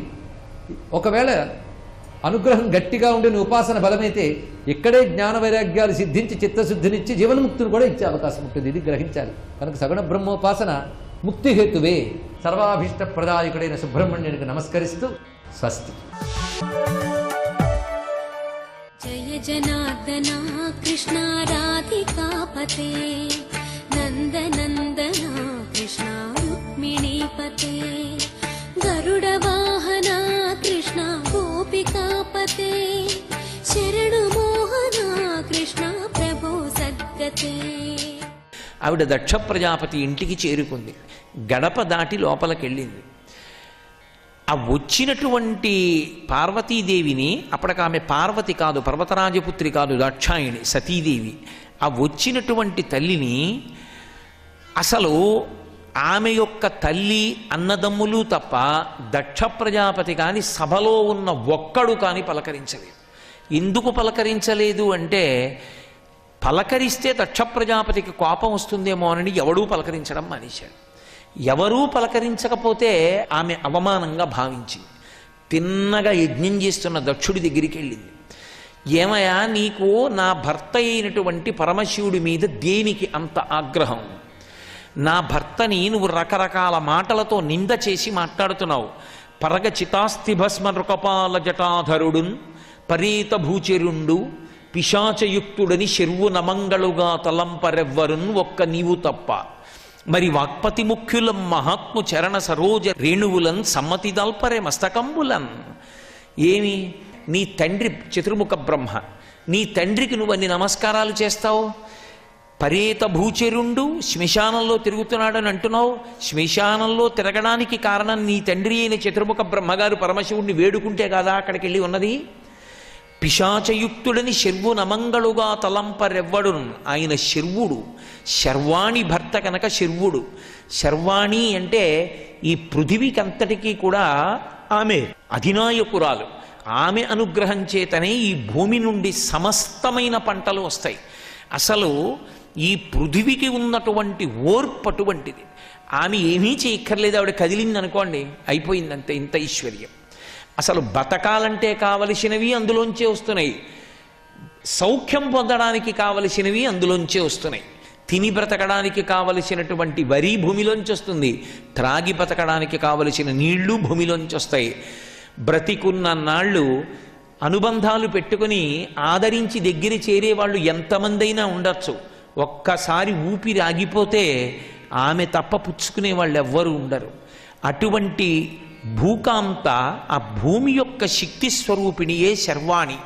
ఒకవేళ అనుగ్రహం గట్టిగా ఉండిన ఉపాసన బలమైతే ఇక్కడే జ్ఞాన వైరాగ్యాలు సిద్ధించి చిత్తశుద్ధినిచ్చి జీవన్ముక్తిని కూడా ఇచ్చే అవకాశం ఉంటుంది. ఇది గ్రహించాలి. కనుక సగుణ బ్రహ్మోపాసన ముక్తిహేతువే. సర్వాభీష్ట ప్రదాయకుడైన సుబ్రహ్మణ్యునికి నమస్కరిస్తూ స్వస్తి. జయ జనార్దన కృష్ణ రాధికాపతే నందనందన కృష్ణ రుక్మిణీపతే గరుడవాహన కృష్ణ గోపికాపతే శరణు वर्तते। ఆవిడ దక్ష ప్రజాపతి ఇంటికి చేరుకుంది. గడప దాటి లోపలికెళ్ళింది. ఆ వచ్చినటువంటి పార్వతీదేవిని, అప్పటికి ఆమె పార్వతి కాదు, పర్వతరాజపుత్రి కాదు, దాక్షాయిణి సతీదేవి, ఆ వచ్చినటువంటి తల్లిని అసలు ఆమె యొక్క తల్లి అన్నదమ్ములు తప్ప దక్ష ప్రజాపతి కానీ సభలో ఉన్న ఒక్కడు కానీ పలకరించలేదు. ఎందుకు పలకరించలేదు అంటే, పలకరిస్తే దక్ష ప్రజాపతికి కోపం వస్తుందేమో అని ఎవడూ పలకరించడం మానేశాడు. ఎవరూ పలకరించకపోతే ఆమె అవమానంగా భావించింది. తిన్నగా యజ్ఞం చేస్తున్న దక్షుడి దగ్గరికి వెళ్ళింది. ఏమయ్యా, నీకు నా భర్త అయినటువంటి పరమశివుడి మీద దేనికి అంత ఆగ్రహం? నా భర్తని నువ్వు రకరకాల మాటలతో నింద చేసి మాట్లాడుతున్నావు. పరగ చితాస్తి భస్మ నృకపాల జటాధరుడున్ పరీత భూచరుండు పిశాచయుక్తుడని శర్వు నమంగళుగా తలంపరెవ్వరున్ ఒక్క నీవు తప్ప. మరి వాక్పతి ముఖ్యులం మహాత్ము చరణ సరోజ రేణువులన్ సమ్మతి దల్పరే మస్తకంబులన్. ఏమి, నీ తండ్రి చతుర్ముఖ బ్రహ్మ, నీ తండ్రికి నువ్వు అన్ని నమస్కారాలు చేస్తావు. పరేత భూచరుండు శ్మశానంలో తిరుగుతున్నాడని అంటున్నావు. శ్మశానంలో తిరగడానికి కారణం నీ తండ్రి అయిన చతుర్ముఖ బ్రహ్మగారు పరమశివుణ్ణి వేడుకుంటే కాదా అక్కడికి వెళ్ళి ఉన్నది. పిశాచయుక్తుడని శర్వు నమంగళుగా తలంపరెవ్వడును. ఆయన శర్వుడు, శర్వాణి భర్త కనుక శర్వుడు. శర్వాణి అంటే ఈ పృథివీకంతటికీ కూడా ఆమె అధినాయకురాలు. ఆమె అనుగ్రహం చేతనే ఈ భూమి నుండి సమస్తమైన పంటలు వస్తాయి. అసలు ఈ పృథివికి ఉన్నటువంటి ఓర్పు అటువంటిది. ఆమె ఏమీ చేయక్కర్లేదు, ఆవిడ కదిలింది అనుకోండి, అయిపోయిందంతే. ఇంత ఐశ్వర్యం. అసలు బతకాలంటే కావలసినవి అందులోంచే వస్తున్నాయి. సౌఖ్యం పొందడానికి కావలసినవి అందులోంచే వస్తున్నాయి. తిని బ్రతకడానికి కావలసినటువంటి వరి భూమిలోంచి వస్తుంది. త్రాగి బ్రతకడానికి కావలసిన నీళ్లు భూమిలోంచి వస్తాయి. బ్రతికున్న నాళ్ళు అనుబంధాలు పెట్టుకుని ఆదరించి దగ్గర చేరేవాళ్ళు ఎంతమంది అయినా ఉండొచ్చు. ఒక్కసారి ఊపిరి ఆగిపోతే ఆమె తప్ప పుచ్చుకునే వాళ్ళు ఎవ్వరూ ఉండరు. అటువంటి భూకాంత, ఆ భూమి యొక్క శక్తి స్వరూపిణియే శర్వాణి.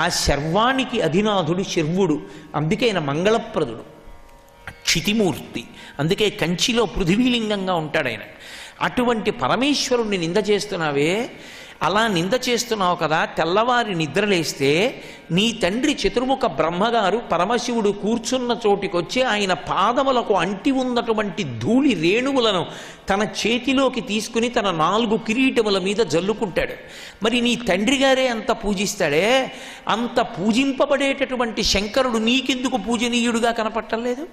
ఆ శర్వానికి అధినాథుడు శర్వుడు. అందుకే ఆయన మంగళప్రదుడు, క్షితిమూర్తి. అందుకే కంచిలో పృథివీలింగంగా ఉంటాడు ఆయన. అటువంటి పరమేశ్వరుణ్ణి నింద చేస్తున్నావే, అలా నింద చేస్తున్నావు కదా. తెల్లవారి నిద్రలేస్తే నీ తండ్రి చతుర్ముఖ బ్రహ్మగారు పరమశివుడు కూర్చున్న చోటికొచ్చి ఆయన పాదములకు అంటి ఉన్నటువంటి ధూళి రేణువులను తన చేతిలోకి తీసుకుని తన 4 కిరీటముల మీద జల్లుకుంటాడు. మరి నీ తండ్రి గారే అంత పూజిస్తాడే, అంత పూజింపబడేటటువంటి శంకరుడు నీకెందుకు పూజనీయుడుగా కనపట్టలేదు?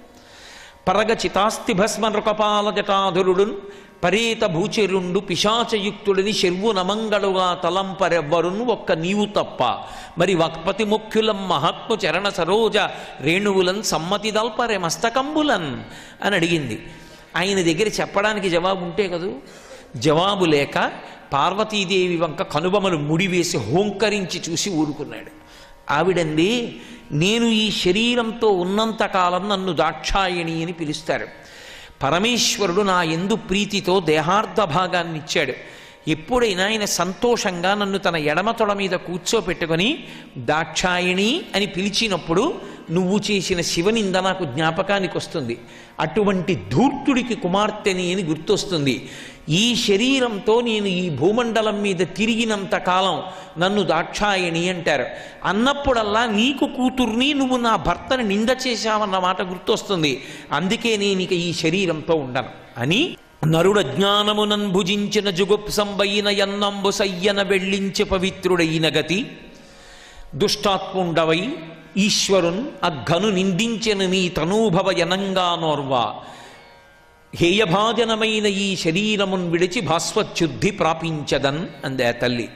పరగ చితాస్తి భస్మ నృకపాల జటాధురుడున్ పరేత భూచరుండు పిశాచయుక్తుడిని శర్వు నమంగళుగా తలంపరెవ్వరును ఒక్క నీవు తప్ప. మరి వక్పతి ముఖ్యులం మహాత్ము చరణ సరోజ రేణువులన్ సమ్మతి దల్పరే మస్తకంబులన్ అని అడిగింది. ఆయన దగ్గర చెప్పడానికి జవాబు ఉంటే కదూ. జవాబు లేక పార్వతీదేవి వంక కనుబొమలు ముడివేసి హోంకరించి చూసి ఊరుకున్నాడు. ఆవిడంది, నేను ఈ శరీరంతో ఉన్నంతకాలం నన్ను దాక్షాయణి అని పిలుస్తారు. పరమేశ్వరుడు నా యందు ప్రీతితో దేహార్థ భాగాన్ని ఇచ్చాడు. ఎప్పుడైనా ఆయన సంతోషంగా నన్ను తన ఎడమ తొడ మీద కూర్చోపెట్టుకొని దాక్షాయణి అని పిలిచినప్పుడు నువ్వు చేసిన శివనింద నాకు జ్ఞాపకానికి వస్తుంది. అటువంటి ధూర్తుడికి కుమార్తెని అని గుర్తొస్తుంది. ఈ శరీరంతో నేను ఈ భూమండలం మీద తిరిగినంత కాలం నన్ను దాక్షాయణి అంటారు. అన్నప్పుడల్లా నీకు కూతుర్ని, నువ్వు నా భర్తని నింద చేశావన్న మాట గుర్తొస్తుంది. అందుకే నేను ఇక ఈ శరీరంతో ఉండను అని నరుడ జ్ఞానమునన్ భుజించిన జుగుప్సంబైన యన్నంబు సయ్యన వెళ్ళించి పవిత్రుడైన గతి దుష్టాత్ముండవై ఈశ్వరున్ అఘను నిందించిన నీ తనూభవ యనంగా నోర్వా హేయభాజనమైన ఈ శరీరమున్ విడిచి భాస్వచ్యుద్ధి ప్రాపించదన్ అందే తల్లి.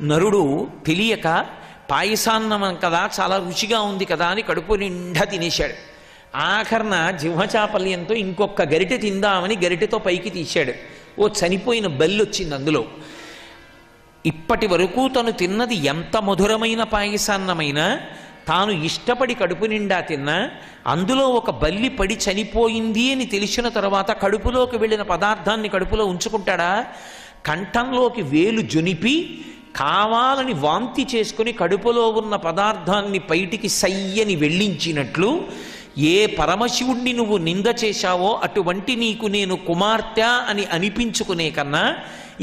నరుడు తెలియక పాయసాన్నం కదా, చాలా రుచిగా ఉంది కదా అని కడుపు నిండా తినేశాడు. ఆఖరణ జిహ్వచాపల్యంతో ఇంకొక గరిటె తిందామని గరిటెతో పైకి తీశాడు. ఓ చనిపోయిన బల్లి వచ్చింది అందులో. ఇప్పటి వరకు తను తిన్నది ఎంత మధురమైన పాయసాన్నమైనా, తాను ఇష్టపడి కడుపు నిండా తిన్నా అందులో ఒక బల్లి పడి చనిపోయింది అని తెలిసిన తర్వాత కడుపులోకి వెళ్ళిన పదార్థాన్ని కడుపులో ఉంచుకుంటాడా? కంఠంలోకి వేలు జొనిపి కావాలని వాంతి చేసుకుని కడుపులో ఉన్న పదార్థాన్ని బయటికి సయ్యని వెళ్ళించినట్లు ఏ పరమశివుణ్ణి నువ్వు నింద చేశావో అటువంటి నీకు నేను కుమార్తె అని అనిపించుకునే కన్నా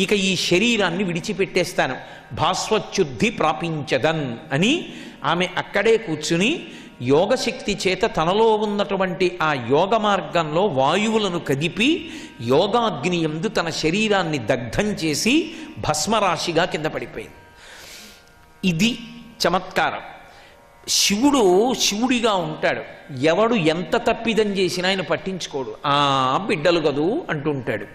ఇక ఈ శరీరాన్ని విడిచిపెట్టేస్తాను, భాస్వచ్యుద్ధి ప్రాపించదన్ అని ఆమె అక్కడే కూర్చుని యోగశక్తి చేత తనలో ఉన్నటువంటి ఆ యోగ మార్గంలో వాయువులను కదిపి యోగాగ్ని యందు తన శరీరాన్ని దగ్ధం చేసి భస్మరాశిగా కింద పడిపోయింది. ఇది చమత్కారం. శివుడు శివుడిగా ఉంటాడు. ఎవడు ఎంత తప్పిదం చేసినా ఆయన పట్టించుకోడు. బిడ్డలు కదూ అంటుంటాడు.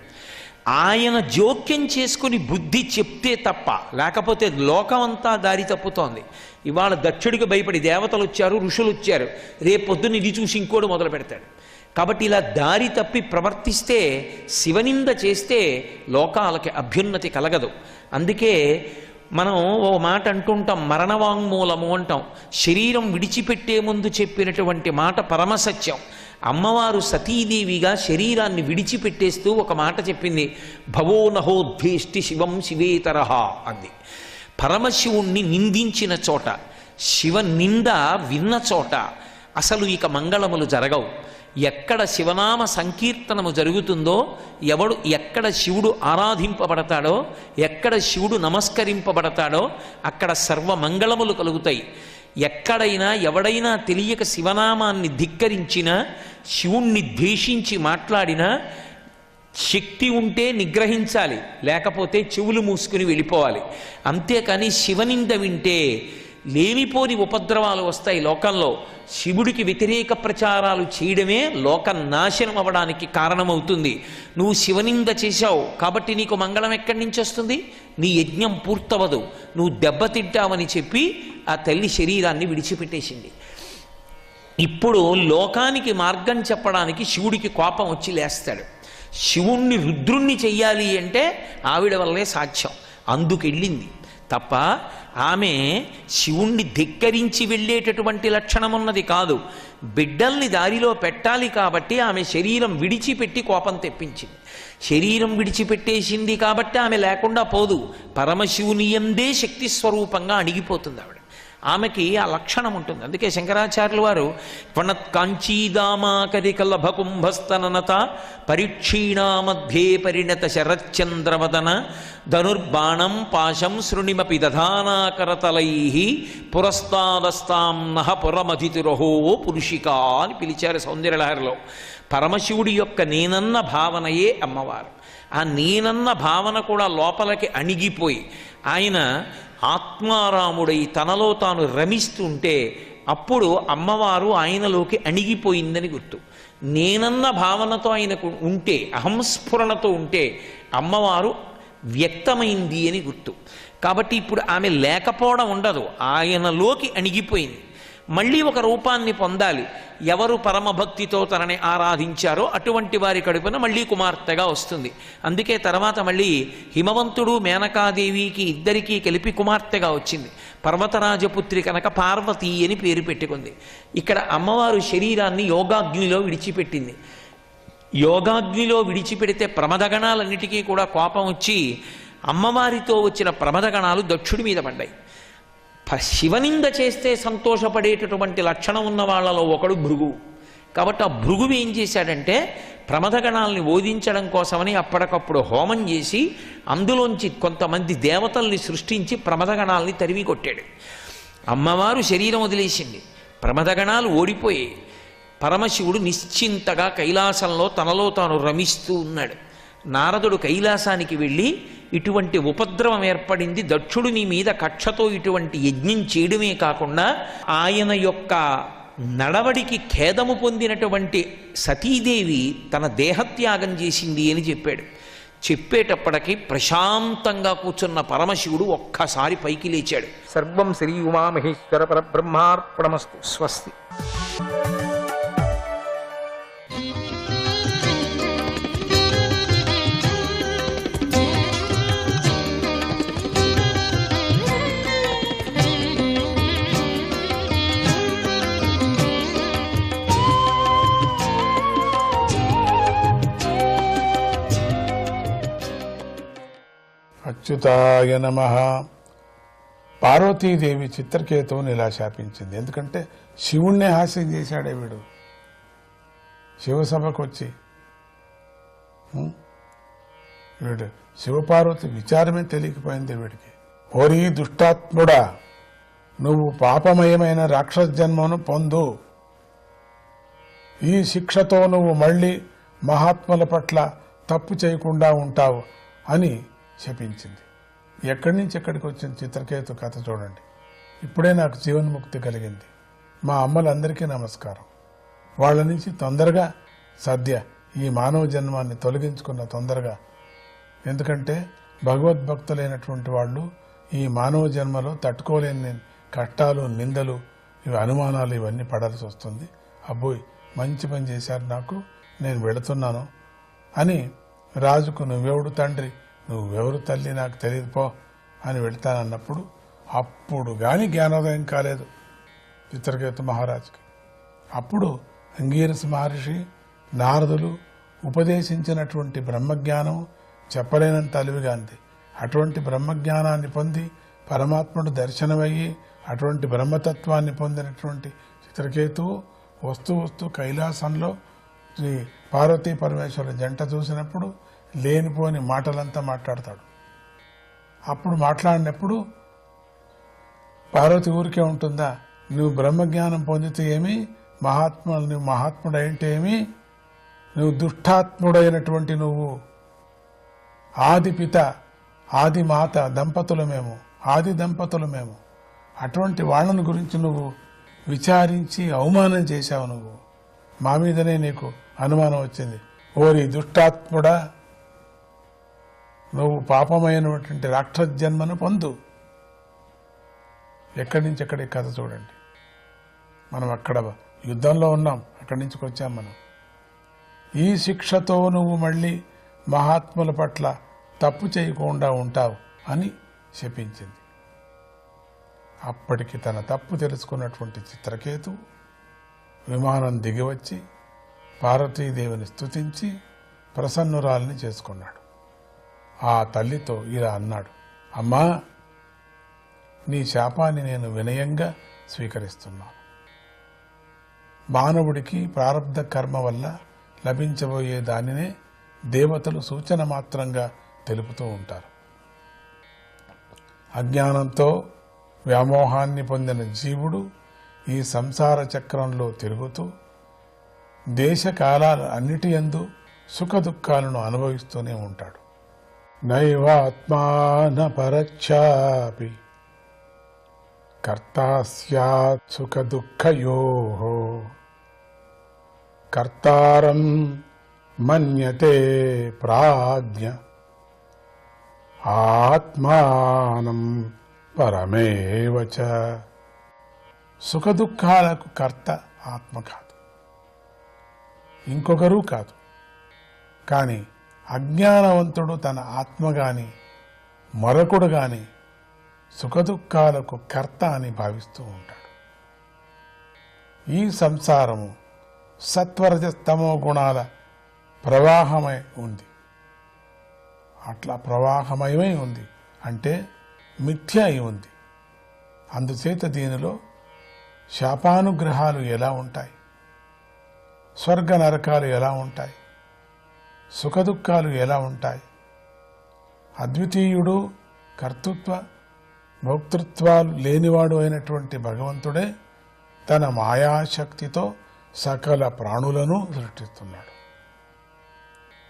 ఆయన జోక్యం చేసుకుని బుద్ధి చెప్తే తప్ప, లేకపోతే లోకమంతా దారి తప్పుతోంది. ఇవాళ దక్షుడికి భయపడి దేవతలు వచ్చారు, ఋషులు వచ్చారు, రేపు పొద్దున్న ఇది చూసి ఇంకోటి మొదలు పెడతాడు. కాబట్టి ఇలా దారి తప్పి ప్రవర్తిస్తే, శివనింద చేస్తే లోకాలకి అభ్యున్నతి కలగదు. అందుకే మనం ఓ మాట అంటుంటాం, మరణవాంగ్మూలము అంటాం. శరీరం విడిచిపెట్టే ముందు చెప్పినటువంటి మాట పరమసత్యం. అమ్మవారు సతీదేవిగా శరీరాన్ని విడిచిపెట్టేస్తూ ఒక మాట చెప్పింది, భవో నహోద్వేష్టి శివం శివేతరహ అంది. పరమశివుణ్ణి నిందించిన చోట, శివ నింద విన్న చోట అసలు ఇక మంగళములు జరగవు. ఎక్కడ శివనామ సంకీర్తనము జరుగుతుందో, ఎక్కడ శివుడు ఆరాధింపబడతాడో, ఎక్కడ శివుడు నమస్కరింపబడతాడో అక్కడ సర్వమంగళములు కలుగుతాయి. ఎక్కడైనా ఎవడైనా తెలియక శివనామాన్ని ధిక్కరించినా, శివుణ్ణి ద్వేషించి మాట్లాడినా శక్తి ఉంటే నిగ్రహించాలి, లేకపోతే చెవులు మూసుకుని వెళ్ళిపోవాలి. అంతేకాని శివనింద వింటే లేనిపోని ఉపద్రవాలు వస్తాయి లోకంలో. శివుడికి వ్యతిరేక ప్రచారాలు చేయడమే లోక నాశనం అవ్వడానికి కారణమవుతుంది. నువ్వు శివనింద చేశావు కాబట్టి నీకు మంగళం ఎక్కడి నుంచి వస్తుంది? నీ యజ్ఞం పూర్తవదు, నువ్వు దెబ్బతింటావని చెప్పి ఆ తల్లి శరీరాన్ని విడిచిపెట్టేసింది. ఇప్పుడు లోకానికి మార్గం చెప్పడానికి శివుడికి కోపం వచ్చి లేస్తాడు. శివుణ్ణి రుద్రుణ్ణి చెయ్యాలి అంటే ఆవిడ వల్లే సాధ్యం, అందుకెళ్ళింది తప్ప ఆమె శివుణ్ణి ధిక్కరించి వెళ్ళేటటువంటి లక్షణం ఉన్నది కాదు. బిడ్డల్ని దారిలో పెట్టాలి కాబట్టి ఆమె శరీరం విడిచిపెట్టి కోపం తెప్పించింది. శరీరం విడిచిపెట్టేసింది కాబట్టి ఆమె లేకుండా పోదు, పరమశివుని యందే శక్తి స్వరూపంగా అణిగిపోతుంది ఆవిడ. ఆమెకి ఆ లక్షణం ఉంటుంది. అందుకే శంకరాచార్యుల వారు ప్రణత్ కాంచీదామాకరికలభ కుంభస్తననత పరీక్షీణా మధ్యే పరిణత శరచంద్రవదన ధనుర్బాణం పాశం శృణిమపి దధానాకరతలై పురస్తాదస్తాం నహ పురమధితిరహో పురుషికా అని పిలిచారు సౌందర్యలహరిలో. పరమశివుడి యొక్క నేనన్న భావనయే అమ్మవారు. ఆ నేనన్న భావన కూడా లోపలికి అణిగిపోయి ఆయన ఆత్మారాముడై తనలో తాను రమిస్తుంటే అప్పుడు అమ్మవారు ఆయనలోకి అణిగిపోయిందని గుర్తు. నేనన్న భావనతో ఆయనకు ఉంటే, అహంస్ఫురణతో ఉంటే అమ్మవారు వ్యక్తమైంది అని గుర్తు. కాబట్టి ఇప్పుడు ఆమె లేకపోవడం ఉండదు, ఆయనలోకి అణిగిపోయింది. మళ్ళీ ఒక రూపాన్ని పొందాలి. ఎవరు పరమభక్తితో తనని ఆరాధించారో అటువంటి వారి కడుపున మళ్ళీ కుమార్తెగా వస్తుంది. అందుకే తర్వాత మళ్ళీ హిమవంతుడు మేనకాదేవికి ఇద్దరికీ కలిపి కుమార్తెగా వచ్చింది. పర్వతరాజపుత్రి కనుక పార్వతీ అని పేరు పెట్టుకుంది. ఇక్కడ అమ్మవారు శరీరాన్ని యోగాగ్నిలో విడిచిపెట్టింది. యోగాగ్నిలో విడిచిపెడితే ప్రమదగణాలన్నిటికీ కూడా కోపం వచ్చి అమ్మవారితో వచ్చిన ప్రమదగణాలు దక్షుడి మీద పడ్డాయి. శివనింద చేస్తే సంతోషపడేటటువంటి లక్షణం ఉన్న వాళ్ళలో ఒకడు భృగువు. కాబట్టి ఆ భృగువు ఏం చేశాడంటే ప్రమదగణాలని ఓదించడం కోసమని అప్పటికప్పుడు హోమం చేసి అందులోంచి కొంతమంది దేవతల్ని సృష్టించి ప్రమదగణాలని తరిమి కొట్టాడు. అమ్మవారు శరీరం వదిలేసింది, ప్రమదగణాలు ఓడిపోయాయి. పరమశివుడు నిశ్చింతగా కైలాసంలో తనలో తాను రమిస్తూ ఉన్నాడు. నారదుడు కైలాసానికి వెళ్ళి ఇటువంటి ఉపద్రవం ఏర్పడింది, దక్షుడు నీ మీద కక్షతో ఇటువంటి యజ్ఞం చేయడమే కాకుండా ఆయన యొక్క నడవడికి ఖేదము పొందినటువంటి సతీదేవి తన దేహత్యాగం చేసింది అని చెప్పాడు. చెప్పేటప్పటికి ప్రశాంతంగా కూర్చున్న పరమశివుడు ఒక్కసారి పైకి లేచాడు. సర్వం శ్రీ ఉమామహేశ్వర పరబ్రహ్మార్పణమస్తు. స్వస్తి. అచ్యుతాయ నమః. పార్వతీదేవి చిత్రకేతువుని ఇలా శాపించింది. ఎందుకంటే శివుణ్ణే హాస్యం చేశాడే వీడు. శివసభకు వచ్చి వీడు శివపార్వతి విచారమే తెలియకపోయింది వీడికి. ఓరీ దుష్టాత్ముడా, నువ్వు పాపమయమైన రాక్షస జన్మను పొందు. ఈ శిక్షతో నువ్వు మళ్ళీ మహాత్ముల పట్ల తప్పు చేయకుండా ఉంటావు అని శపించింది. ఎక్కడి నుంచి ఎక్కడికి వచ్చిన చిత్రకేతు కథ చూడండి. ఇప్పుడే నాకు జీవన్ముక్తి కలిగింది. మా అమ్మలందరికీ నమస్కారం. వాళ్ళ నుంచి తొందరగా సద్య ఈ మానవ జన్మాన్ని తొలగించుకున్న తొందరగా. ఎందుకంటే భగవద్భక్తులైనటువంటి వాళ్ళు ఈ మానవ జన్మలో తట్టుకోలేని కష్టాలు, నిందలు, ఇవి అనుమానాలు ఇవన్నీ పడాల్సి వస్తుంది. అబ్బోయ్ మంచి పని చేశారు, నాకు నేను వెళుతున్నాను అని రాజుకు నువ్వెవడు తండ్రి, నువ్వెవరు తల్లి నాకు తెలియదు పో అని వెళ్తానన్నప్పుడు అప్పుడు కానీ జ్ఞానోదయం కాలేదు చిత్రకేతు మహారాజుకి. అప్పుడు అంగీరస మహర్షి, నారదులు ఉపదేశించినటువంటి బ్రహ్మజ్ఞానం చెప్పలేనంత అలివిగాంది. అటువంటి బ్రహ్మజ్ఞానాన్ని పొంది పరమాత్ముడు దర్శనమయ్యి అటువంటి బ్రహ్మతత్వాన్ని పొందినటువంటి చిత్రకేతువు వస్తూ వస్తూ కైలాసంలో శ్రీ పార్వతీ పరమేశ్వరుల జంట చూసినప్పుడు లేనిపోని మాటలంతా మాట్లాడతాడు. అప్పుడు మాట్లాడినప్పుడు పార్వతి ఊరికే ఉంటుందా, నువ్వు బ్రహ్మజ్ఞానం పొందితే ఏమి, నువ్వు మహాత్ముడైంటే ఏమి, నువ్వు దుష్టాత్ముడైనటువంటి నువ్వు ఆది పిత ఆది మాత దంపతులు మేము, ఆది దంపతులు మేము, అటువంటి వాళ్ళని గురించి నువ్వు విచారించి అవమానం చేశావు. నువ్వు మా మీదనే నీకు అనుమానం వచ్చింది. ఓరి దుష్టాత్ముడా, నువ్వు పాపమైనటువంటి రాక్షస జన్మను పొందు. ఎక్కడి నుంచి ఎక్కడికి కథ చూడండి. మనం అక్కడ యుద్ధంలో ఉన్నాం, అక్కడి నుంచి వచ్చాం మనం. ఈ శిక్షతో నువ్వు మళ్ళీ మహాత్ముల పట్ల తప్పు చేయకుండా ఉంటావు అని శపించింది. అప్పటికి తన తప్పు తెలుసుకున్నటువంటి చిత్రకేతు విమానం దిగివచ్చి పార్వతీదేవిని స్తుతించి ప్రసన్నురాలిని చేసుకున్నాడు. ఆ తల్లితో ఇలా అన్నాడు, అమ్మా, నీ శాపాన్ని నేను వినయంగా స్వీకరిస్తున్నాను. మానవుడికి ప్రారబ్ధ కర్మ వల్ల లభించబోయే దానినే దేవతలు సూచన మాత్రంగా తెలుపుతూ ఉంటారు. అజ్ఞానంతో వ్యామోహాన్ని పొందిన జీవుడు ఈ సంసార చక్రంలో తిరుగుతూ దేశకాలాల అన్నిటి యందు సుఖ దుఃఖాలను అనుభవిస్తూనే ఉంటాడు. నైవాత్మాన పరచ్చాపి కర్తా స్యాత్ సుఖ దుఃఖయోః కర్తారం మన్యతే ప్రాజ్ఞ ఆత్మానం పరమేవ చ. సుఖ దుఃఖాలకు కర్త ఆత్మ కాదు, ఇంకొకరు కాదు. కానీ అజ్ఞానవంతుడు తన ఆత్మ గాని మరొకడు గాని సుఖదుఖాలకు కర్త అని భావిస్తూ ఉంటాడు. ఈ సంసారము సత్వరజస్తమో గుణాల ప్రవాహమై ఉంది. అట్లా ప్రవాహమయమై ఉంది అంటే మిథ్య అయి ఉంది. అందుచేత దీనిలో శాపానుగ్రహాలు ఎలా ఉంటాయి, స్వర్గ నరకాలు ఎలా ఉంటాయి, సుఖదుఖాలు ఎలా ఉంటాయి. అద్వితీయుడు, కర్తృత్వ భోక్తృత్వాలు లేనివాడు అయినటువంటి భగవంతుడే తన మాయాశక్తితో సకల ప్రాణులను సృష్టిస్తున్నాడు.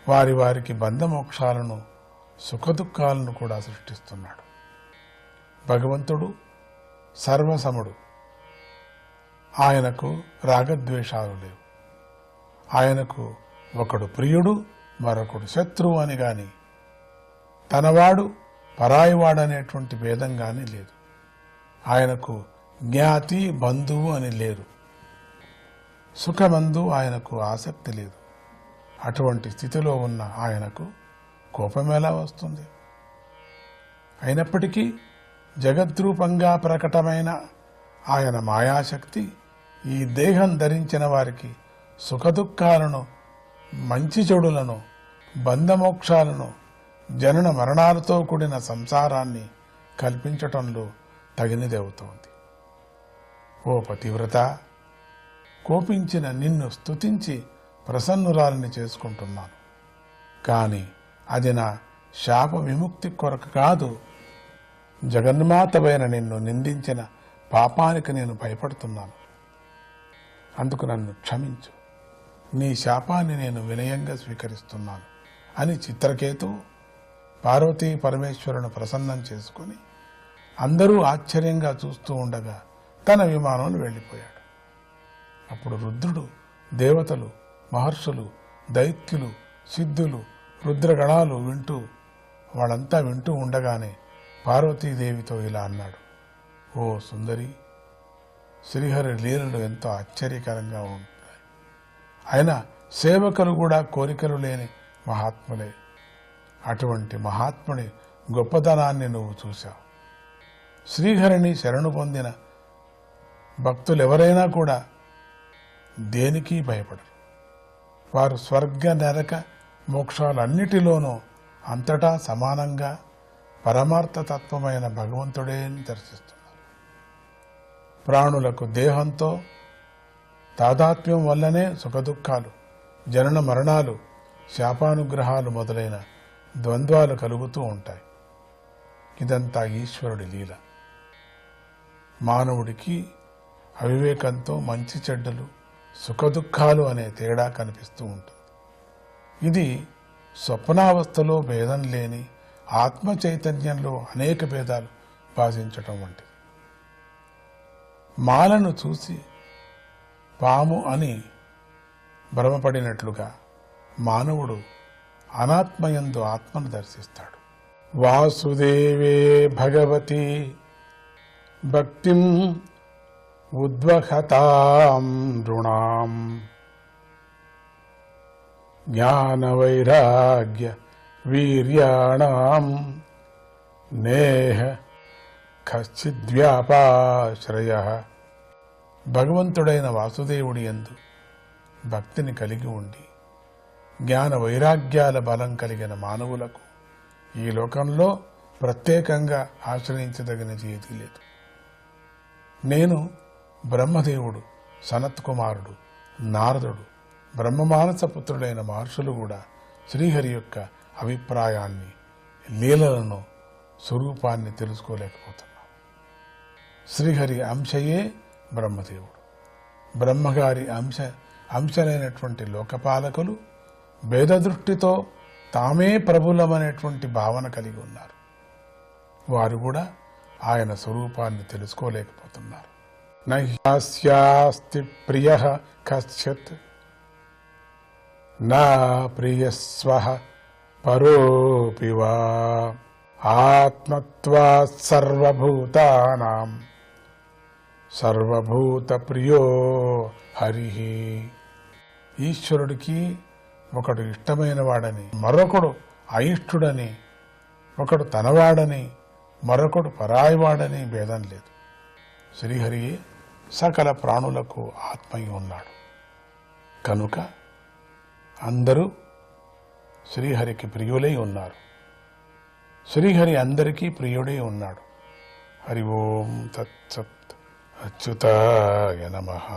వారి వారికి బంధమోక్షాలను సుఖదుఖాలను కూడా సృష్టిస్తున్నాడు. భగవంతుడు సర్వసముడు. ఆయనకు రాగద్వేషాలు లేవు. ఆయనకు ఒకడు ప్రియుడు మరొకడు శత్రువు అని గాని, తనవాడు పరాయివాడు అనేటువంటి భేదం గాని లేదు. ఆయనకు జ్ఞాతి బంధువు అని లేరు. సుఖమందు ఆయనకు ఆసక్తి లేదు. అటువంటి స్థితిలో ఉన్న ఆయనకు కోపం ఎలా వస్తుంది? అయినప్పటికీ జగద్రూపంగా ప్రకటమైన ఆయన మాయాశక్తి ఈ దేహం ధరించిన వారికి సుఖదుఖాలను, మంచి చెడులను, బంధమోక్షాలను, జనన మరణాలతో కూడిన సంసారాన్ని కల్పించటంలో తగినది అవుతోంది. ఓ పతివ్రత, కోపించిన నిన్ను స్తుతించి ప్రసన్నురాలిని చేసుకుంటున్నాను. కానీ అది నా శాప విముక్తి కొరకు కాదు. జగన్మాతవైన నిన్ను నిందించిన పాపానికి నేను భయపడుతున్నాను. అందుకు నన్ను క్షమించు. నీ శాపాన్ని నేను వినయంగా స్వీకరిస్తున్నాను అని చిత్రకేతు పార్వతీ పరమేశ్వరుని ప్రసన్నం చేసుకుని అందరూ ఆశ్చర్యంగా చూస్తూ ఉండగా తన విమానంలో వెళ్ళిపోయాడు. అప్పుడు రుద్రుడు, దేవతలు, మహర్షులు, దైత్యులు, సిద్ధులు, రుద్రగణాలు వాళ్ళంతా వింటూ ఉండగానే పార్వతీదేవితో ఇలా అన్నాడు: ఓ సుందరి, శ్రీహరి లీలలు ఎంతో ఆశ్చర్యకరంగా ఉంటాయి. అయినా సేవకులు కూడా కోరికలు లేని మహాత్ములే. అటువంటి మహాత్ముని గొప్పతనాన్ని నువ్వు చూశావు. శ్రీహరిని శరణు పొందిన భక్తులెవరైనా కూడా దేనికి భయపడరు. వారు స్వర్గ నరక మోక్షాలన్నిటిలోనూ అంతటా సమానంగా పరమార్థతత్వమైన భగవంతుడే దర్శిస్తున్నారు. ప్రాణులకు దేహంతో తాదాత్మ్యం వల్లనే సుఖదుఖాలు, జనన మరణాలు, శాపానుగ్రహాలు మొదలైన ద్వంద్వాలు కలుగుతూ ఉంటాయి. ఇదంతా ఈశ్వరుడి లీల. మానవుడికి అవివేకంతో మంచి చెడ్డలు, సుఖదుఖాలు అనే తేడా కనిపిస్తూ ఉంటుంది. ఇది స్వప్నావస్థలో భేదం లేని ఆత్మ చైతన్యంలో అనేక భేదాలు భాషించటం వంటిది. మాలను చూసి పాము అని భ్రమపడినట్లుగా మానవుడు అనాత్మయందు ఆత్మను దర్శిస్తాడు. వాసుదేవే భగవతి భక్తిం ఉద్వహతాం నృణాం జ్ఞానవైరాగ్య వీర్యాణాం నేహ కశ్చిద్వ్యాపాశ్రయః. భగవంతుడైన వాసుదేవుడి యందు భక్తిని కలిగి ఉండి జ్ఞాన వైరాగ్యాల బలం కలిగిన మానవులకు ఈ లోకంలో ప్రత్యేకంగా ఆశ్రయించదగినది ఏదీ లేదు. నేను బ్రహ్మదేవుడు, సనత్ కుమారుడు, నారదుడు, బ్రహ్మమానస పుత్రుడైన మహర్షులు కూడా శ్రీహరి యొక్క అభిప్రాయాన్ని, లీలలను, స్వరూపాన్ని తెలుసుకోలేకపోతున్నాం. శ్రీహరి అంశయే బ్రహ్మదేవుడు. బ్రహ్మగారి అంశలైనటువంటి లోకపాలకులు భేదదృష్టితో తామే ప్రభులమనేటువంటి భావన కలిగి ఉన్నారు. వారు కూడా ఆయన స్వరూపాన్ని తెలుసుకోలేకపోతున్నారు. నహ్యాస్తి ప్రియ కశ్చిత్ నా ప్రియస్వః పరోపి వా ఆత్మత్వాత్ సర్వభూతానాం సర్వభూత ప్రియో హరిః. ఈశ్వరుడికి ఒకడు ఇష్టమైన వాడని, మరొకడు అయిష్టుడని, ఒకడు తనవాడని, మరొకడు పరాయివాడని భేదం లేదు. శ్రీహరియే సకల ప్రాణులకు ఆత్మయి ఉన్నాడు. కనుక అందరూ శ్రీహరికి ప్రియులై ఉన్నారు. శ్రీహరి అందరికీ ప్రియుడై ఉన్నాడు. హరి ఓం తత్సత్. అచ్యుతాయ నమః.